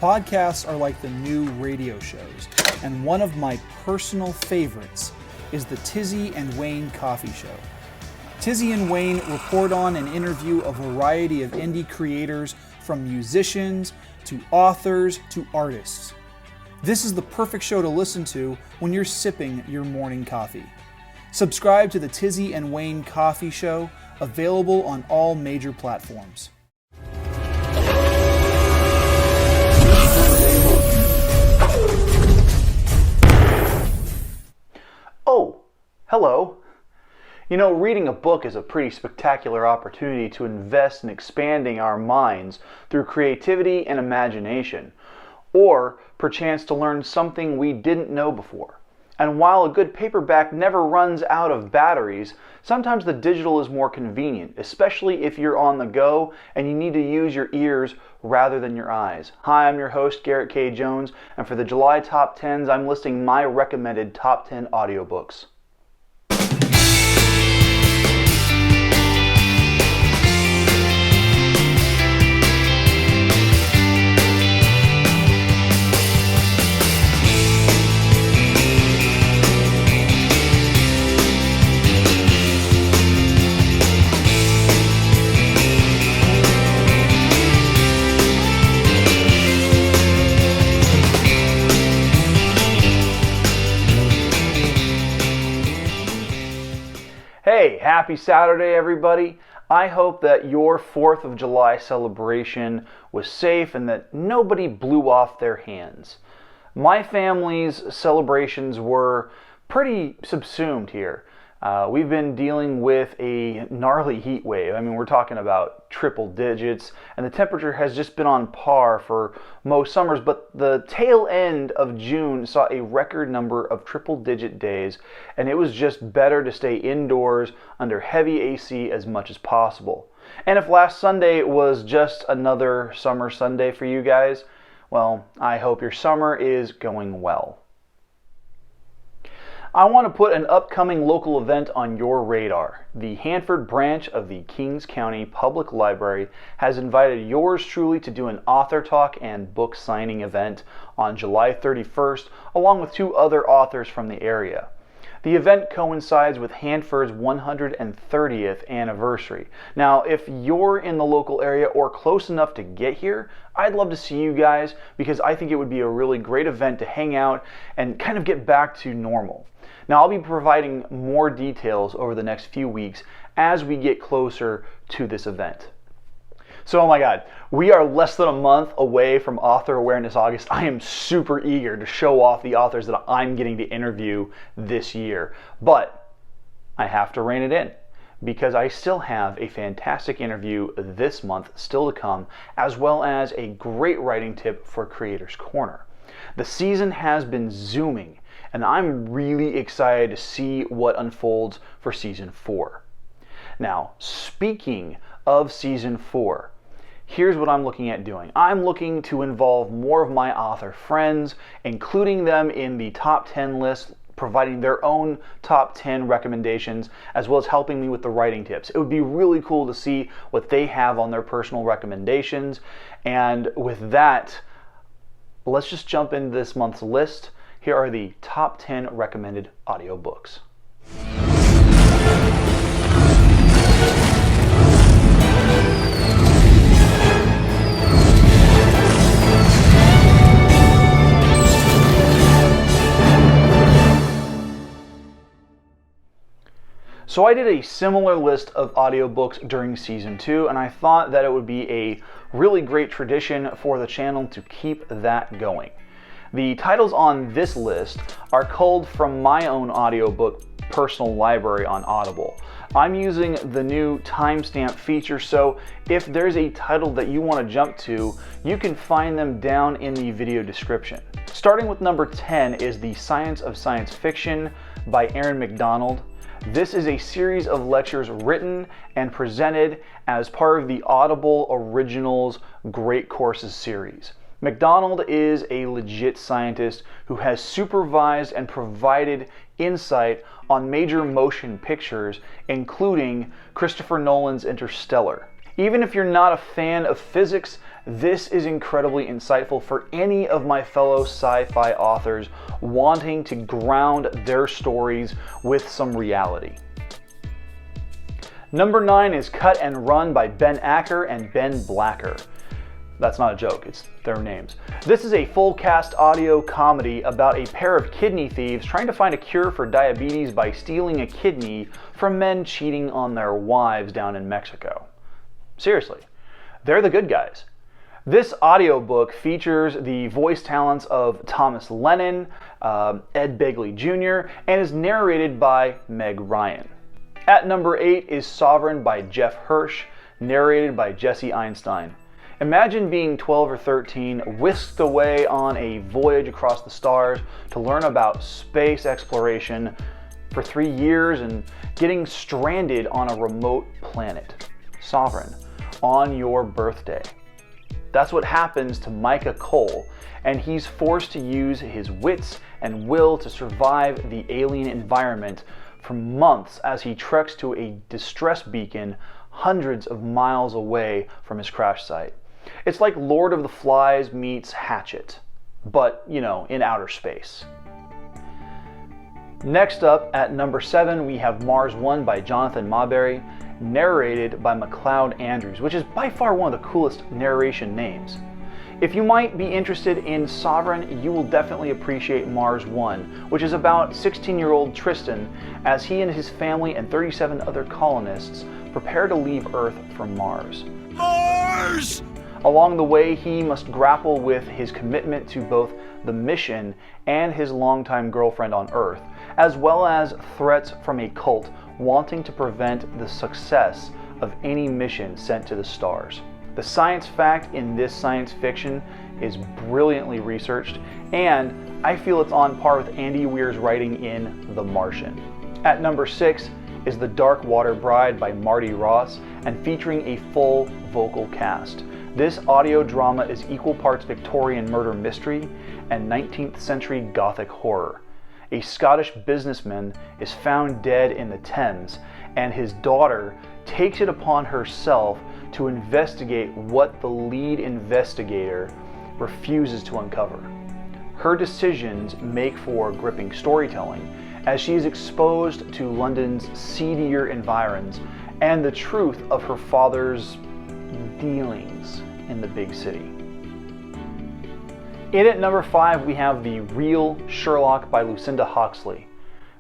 Podcasts are like the new radio shows, and one of my personal favorites is the Tizzy and Wayne Coffee Show. Tizzy and Wayne report on and interview a variety of indie creators, from musicians to authors to artists. This is the perfect show to listen to when you're sipping your morning coffee. Subscribe to the Tizzy and Wayne Coffee Show, available on all major platforms. Oh, hello. You know, reading a book is a pretty spectacular opportunity to invest in expanding our minds through creativity and imagination, or perchance to learn something we didn't know before. And while a good paperback never runs out of batteries, sometimes the digital is more convenient, especially if you're on the go and you need to use your ears rather than your eyes. Hi, I'm your host, Garrett K. Jones, and for the July Top 10s, I'm listing my recommended Top 10 audiobooks. Hey, happy Saturday, everybody. I hope that your 4th of July celebration was safe and that nobody blew off their hands. My family's celebrations were pretty subsumed here. We've been dealing with a gnarly heat wave. I mean, we're talking about triple digits, and the temperature has just been on par for most summers, but the tail end of June saw a record number of triple-digit days, and it was just better to stay indoors under heavy AC as much as possible. And if last Sunday was just another summer Sunday for you guys, well, I hope your summer is going well. I want to put an upcoming local event on your radar. The Hanford branch of the Kings County Public Library has invited yours truly to do an author talk and book signing event on July 31st, along with 2 other authors from the area. The event coincides with Hanford's 130th anniversary. Now, if you're in the local area or close enough to get here, I'd love to see you guys because I think it would be a really great event to hang out and kind of get back to normal. Now, I'll be providing more details over the next few weeks as we get closer to this event. So, oh my God, we are less than a month away from Author Awareness August. I am super eager to show off the authors that I'm getting to interview this year. But I have to rein it in because I still have a fantastic interview this month still to come, as well as a great writing tip for Creators Corner. The season has been zooming, and I'm really excited to see what unfolds for Season 4. Now, speaking of Season 4, here's what I'm looking at doing. I'm looking to involve more of my author friends, including them in the top 10 list, providing their own top 10 recommendations, as well as helping me with the writing tips. It would be really cool to see what they have on their personal recommendations. And with that, let's just jump into this month's list. Here are the top 10 recommended audiobooks. So I did a similar list of audiobooks during Season 2, and I thought that it would be a really great tradition for the channel to keep that going. The titles on this list are culled from my own audiobook personal library on Audible. I'm using the new timestamp feature, so if there's a title that you want to jump to, you can find them down in the video description. Starting with number 10 is The Science of Science Fiction by Erin MacDonald. This is a series of lectures written and presented as part of the Audible Originals Great Courses series. MacDonald is a legit scientist who has supervised and provided insight on major motion pictures, including Christopher Nolan's Interstellar. Even if you're not a fan of physics, This is incredibly insightful for any of my fellow sci-fi authors wanting to ground their stories with some reality. Number 9 is Cut and Run by Ben Acker and Ben Blacker. That's not a joke, it's their names. This is a full cast audio comedy about a pair of kidney thieves trying to find a cure for diabetes by stealing a kidney from men cheating on their wives down in Mexico. Seriously, they're the good guys. This audiobook features the voice talents of Thomas Lennon, Ed Begley Jr., and is narrated by Meg Ryan. At number 8 is Sovereign by Jeff Hirsch, narrated by Jesse Einstein. Imagine being 12 or 13, whisked away on a voyage across the stars to learn about space exploration for 3 years and getting stranded on a remote planet, Sovereign, on your birthday. That's what happens to Micah Cole, and he's forced to use his wits and will to survive the alien environment for months as he treks to a distress beacon hundreds of miles away from his crash site. It's like Lord of the Flies meets Hatchet, but, in outer space. Next up, at number 7, we have Mars 1 by Jonathan Maberry, narrated by MacLeod Andrews, which is by far one of the coolest narration names. If you might be interested in Sovereign, you will definitely appreciate Mars 1, which is about 16-year-old Tristan as he and his family and 37 other colonists prepare to leave Earth for Mars. Mars! Along the way, he must grapple with his commitment to both the mission and his longtime girlfriend on Earth, as well as threats from a cult wanting to prevent the success of any mission sent to the stars. The science fact in this science fiction is brilliantly researched, and I feel it's on par with Andy Weir's writing in The Martian. At number 6 is The Darkwater Bride by Marty Ross, and featuring a full vocal cast. This audio drama is equal parts Victorian murder mystery and 19th century Gothic horror. A Scottish businessman is found dead in the Thames, and his daughter takes it upon herself to investigate what the lead investigator refuses to uncover. Her decisions make for gripping storytelling as she is exposed to London's seedier environs and the truth of her father's dealings in the big city. In at number 5, we have The Real Sherlock by Lucinda Hawksley.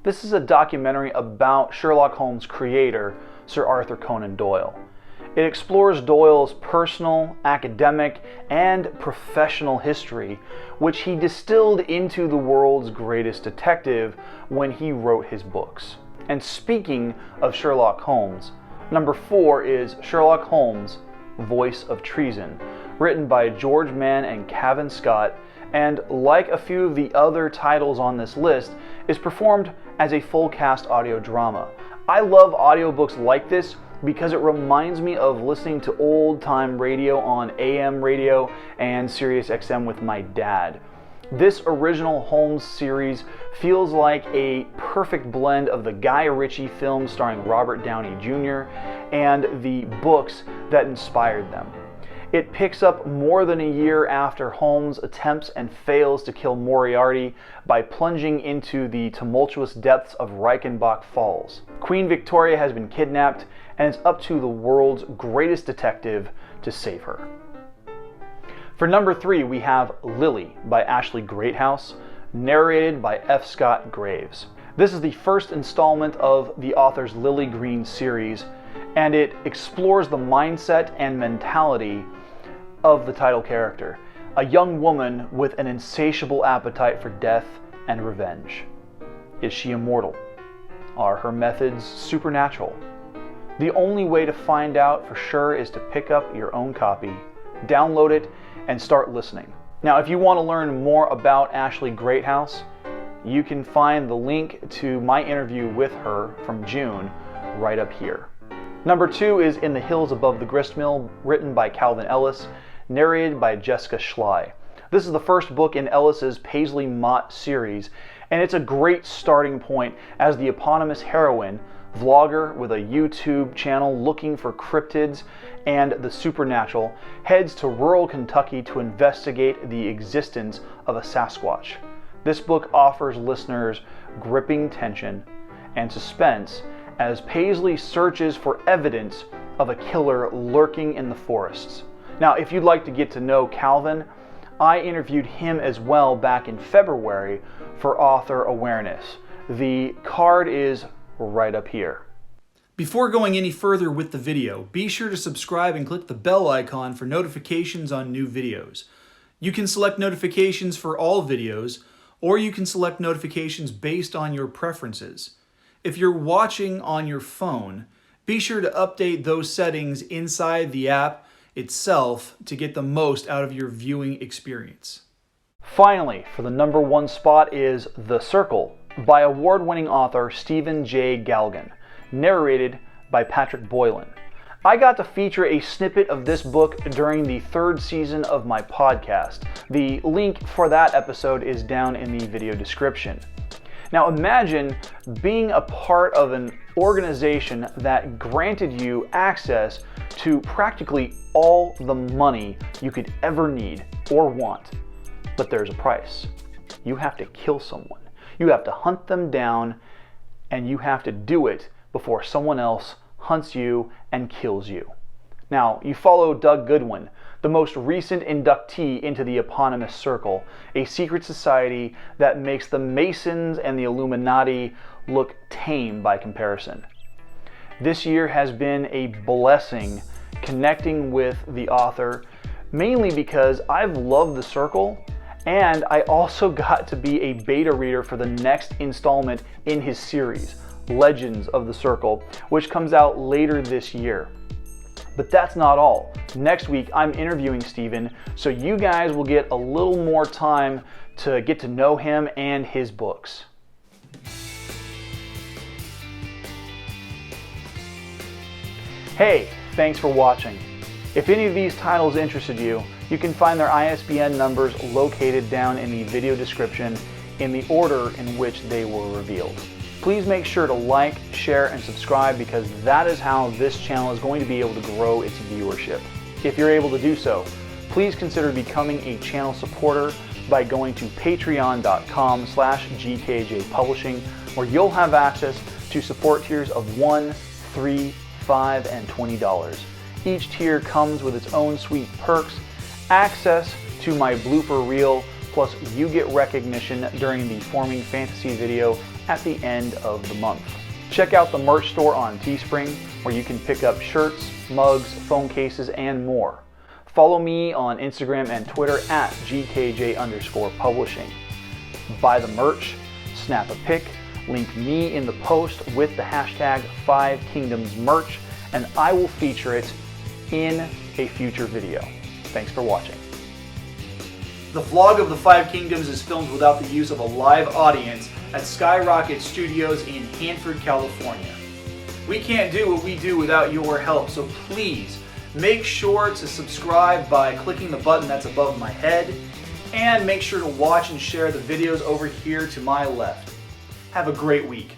This is a documentary about Sherlock Holmes' creator, Sir Arthur Conan Doyle. It explores Doyle's personal, academic, and professional history, which he distilled into the world's greatest detective when he wrote his books. And speaking of Sherlock Holmes, number 4 is Sherlock Holmes, Voice of Treason, written by George Mann and Cavan Scott, and like a few of the other titles on this list, is performed as a full cast audio drama. I love audiobooks like this because it reminds me of listening to old-time radio on AM radio and Sirius XM with my dad. This original Holmes series feels like a perfect blend of the Guy Ritchie films starring Robert Downey Jr. and the books that inspired them. It picks up more than a year after Holmes attempts and fails to kill Moriarty by plunging into the tumultuous depths of Reichenbach Falls. Queen Victoria has been kidnapped, and it's up to the world's greatest detective to save her. For number 3, we have Lily by Ashley Greathouse, narrated by F. Scott Graves. This is the first installment of the author's Lily Green series, and it explores the mindset and mentality of the title character, a young woman with an insatiable appetite for death and revenge. Is she immortal? Are her methods supernatural? The only way to find out for sure is to pick up your own copy, download it, and start listening. Now, if you want to learn more about Ashley Greathouse, you can find the link to my interview with her from June right up here. Number 2 is In the Hills Above the Gristmill, written by Calvin Ellis, narrated by Jessica Schley. This is the first book in Ellis's Paisley Mott series, and it's a great starting point as the eponymous heroine vlogger with a YouTube channel looking for cryptids and the supernatural, heads to rural Kentucky to investigate the existence of a Sasquatch. This book offers listeners gripping tension and suspense as Paisley searches for evidence of a killer lurking in the forests. Now, if you'd like to get to know Kalvin, I interviewed him as well back in February for author awareness. The card is right up here. Before going any further with the video, be sure to subscribe and click the bell icon for notifications on new videos. You can select notifications for all videos, or you can select notifications based on your preferences. If you're watching on your phone, be sure to update those settings inside the app itself to get the most out of your viewing experience. Finally, for the number one spot is The Circle by award-winning author Stephen J. Galgon, narrated by Patrick Boylan. I got to feature a snippet of this book during the third season of my podcast. The link for that episode is down in the video description. Now imagine being a part of an organization that granted you access to practically all the money you could ever need or want. But there's a price. You have to kill someone. You have to hunt them down, and you have to do it before someone else hunts you and kills you. Now, you follow Doug Goodwin, the most recent inductee into the eponymous Circle, a secret society that makes the Masons and the Illuminati look tame by comparison. This year has been a blessing connecting with the author, mainly because I've loved The Circle, and I also got to be a beta reader for the next installment in his series, Legends of the Circle, which comes out later this year. But that's not all. Next week, I'm interviewing Stephen, so you guys will get a little more time to get to know him and his books. Hey, thanks for watching. If any of these titles interested you, you can find their ISBN numbers located down in the video description in the order in which they were revealed. Please make sure to like, share, and subscribe because that is how this channel is going to be able to grow its viewership. If you're able to do so, please consider becoming a channel supporter by going to patreon.com/GKJpublishing, where you'll have access to support tiers of $1, $3, $5, and $20. Each tier comes with its own sweet perks, access to my blooper reel, plus you get recognition during the Forming Fantasy video at the end of the month. Check out the merch store on Teespring, where you can pick up shirts, mugs, phone cases, and more. Follow me on Instagram and Twitter at GKJ_publishing. Buy the merch, snap a pic, link me in the post with the hashtag 5Kingdoms merch, and I will feature it in a future video. Thanks for watching. The vlog of the Five Kingdoms is filmed without the use of a live audience at Skyrocket Studios in Hanford, California. We can't do what we do without your help, so please make sure to subscribe by clicking the button that's above my head, and make sure to watch and share the videos over here to my left. Have a great week.